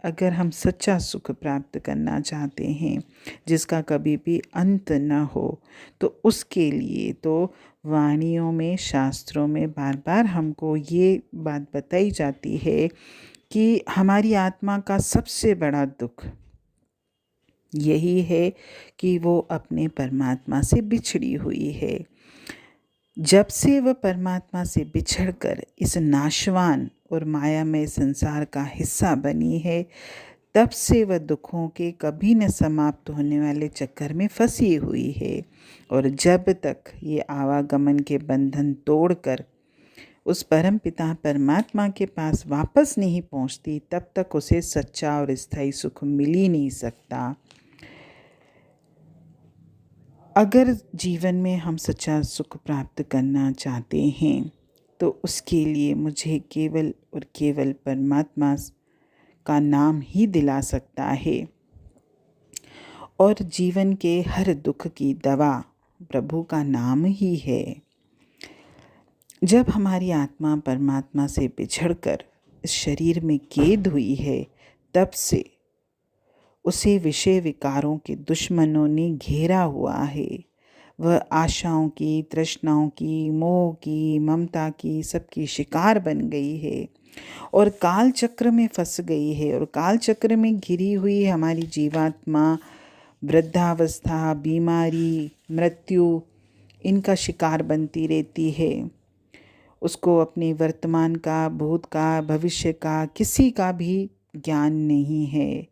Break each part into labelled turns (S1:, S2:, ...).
S1: अगर हम सच्चा सुख प्राप्त करना चाहते हैं जिसका कभी भी अंत न हो, तो उसके लिए तो वाणियों में, शास्त्रों में बार बार हमको ये बात बताई जाती है कि हमारी आत्मा का सबसे बड़ा दुख यही है कि वो अपने परमात्मा से बिछड़ी हुई है। जब से वह परमात्मा से बिछड़कर इस नाशवान और मायामय संसार का हिस्सा बनी है, तब से वह दुखों के कभी न समाप्त होने वाले चक्कर में फंसी हुई है। और जब तक ये आवागमन के बंधन तोड़कर उस परम पिता परमात्मा के पास वापस नहीं पहुंचती, तब तक उसे सच्चा और स्थायी सुख मिल ही नहीं सकता। अगर जीवन में हम सच्चा सुख प्राप्त करना चाहते हैं, तो उसके लिए मुझे केवल और केवल परमात्मा का नाम ही दिला सकता है। और जीवन के हर दुख की दवा प्रभु का नाम ही है। जब हमारी आत्मा परमात्मा से बिछड़कर इस शरीर में कैद हुई है, तब से उसे विषय विकारों के दुश्मनों ने घेरा हुआ है। वह आशाओं की, तृष्णाओं की, मोह की, ममता की, सबकी शिकार बन गई है और काल चक्र में फंस गई है। और काल चक्र में घिरी हुई हमारी जीवात्मा वृद्धावस्था, बीमारी, मृत्यु, इनका शिकार बनती रहती है। उसको अपने वर्तमान का, भूत का, भविष्य का, किसी का भी ज्ञान नहीं है।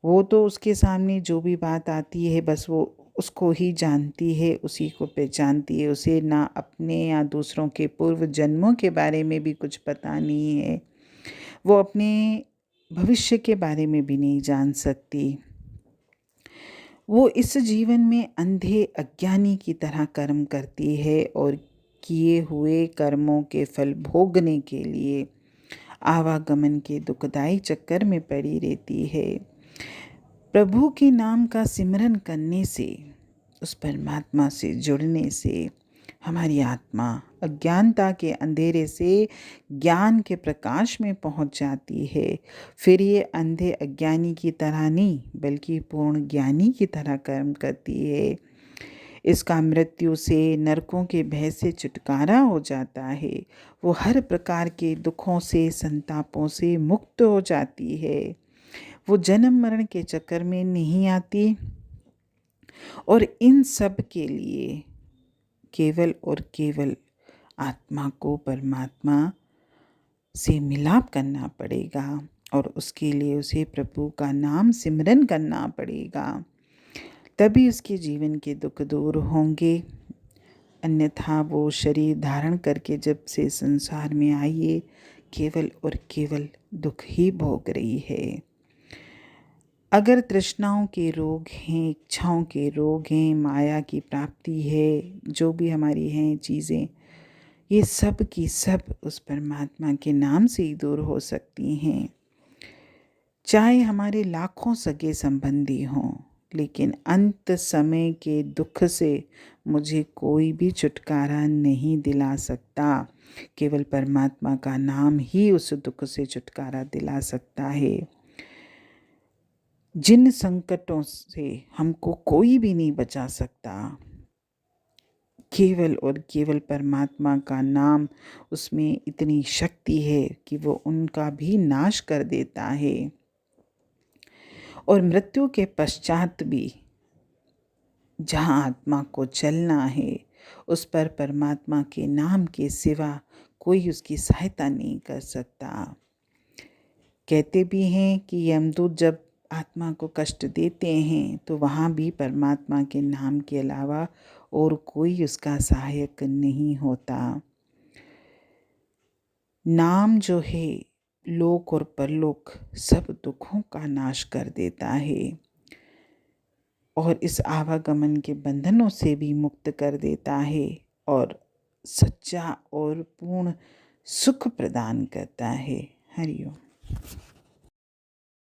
S1: वो तो उसके सामने जो भी बात आती है बस वो उसको ही जानती है, उसी को पहचानती है। उसे ना अपने या दूसरों के पूर्व जन्मों के बारे में भी कुछ पता नहीं है। वो अपने भविष्य के बारे में भी नहीं जान सकती। वो इस जीवन में अंधे अज्ञानी की तरह कर्म करती है और किए हुए कर्मों के फल भोगने के लिए आवागमन के दुखदाई चक्कर में पड़ी रहती है। प्रभु के नाम का सिमरन करने से, उस परमात्मा से जुड़ने से हमारी आत्मा अज्ञानता के अंधेरे से ज्ञान के प्रकाश में पहुंच जाती है। फिर ये अंधे अज्ञानी की तरह नहीं बल्कि पूर्ण ज्ञानी की तरह कर्म करती है। इसका मृत्यु से, नरकों के भय से छुटकारा हो जाता है। वो हर प्रकार के दुखों से, संतापों से मुक्त हो जाती है। वो जन्म मरण के चक्कर में नहीं आती और इन सब के लिए केवल और केवल आत्मा को परमात्मा से मिलाप करना पड़ेगा और उसके लिए उसे प्रभु का नाम सिमरन करना पड़ेगा। तभी उसके जीवन के दुख दूर होंगे। अन्यथा वो शरीर धारण करके जब से संसार में आई है, केवल और केवल दुख ही भोग रही है। अगर तृष्णाओं के रोग हैं, इच्छाओं के रोग हैं, माया की प्राप्ति है, जो भी हमारी हैं चीज़ें, ये सब की सब उस परमात्मा के नाम से ही दूर हो सकती हैं। चाहे हमारे लाखों सगे संबंधी हों, लेकिन अंत समय के दुख से मुझे कोई भी छुटकारा नहीं दिला सकता। केवल परमात्मा का नाम ही उस दुख से छुटकारा दिला सकता है। जिन संकटों से हमको कोई भी नहीं बचा सकता, केवल और केवल परमात्मा का नाम, उसमें इतनी शक्ति है कि वो उनका भी नाश कर देता है। और मृत्यु के पश्चात भी जहाँ आत्मा को चलना है, उस पर परमात्मा के नाम के सिवा कोई उसकी सहायता नहीं कर सकता। कहते भी हैं कि यमदूत जब आत्मा को कष्ट देते हैं तो वहाँ भी परमात्मा के नाम के अलावा और कोई उसका सहायक नहीं होता। नाम जो है लोक और परलोक सब दुखों का नाश कर देता है और इस आवागमन के बंधनों से भी मुक्त कर देता है और सच्चा और पूर्ण सुख प्रदान करता है। हरि ओम।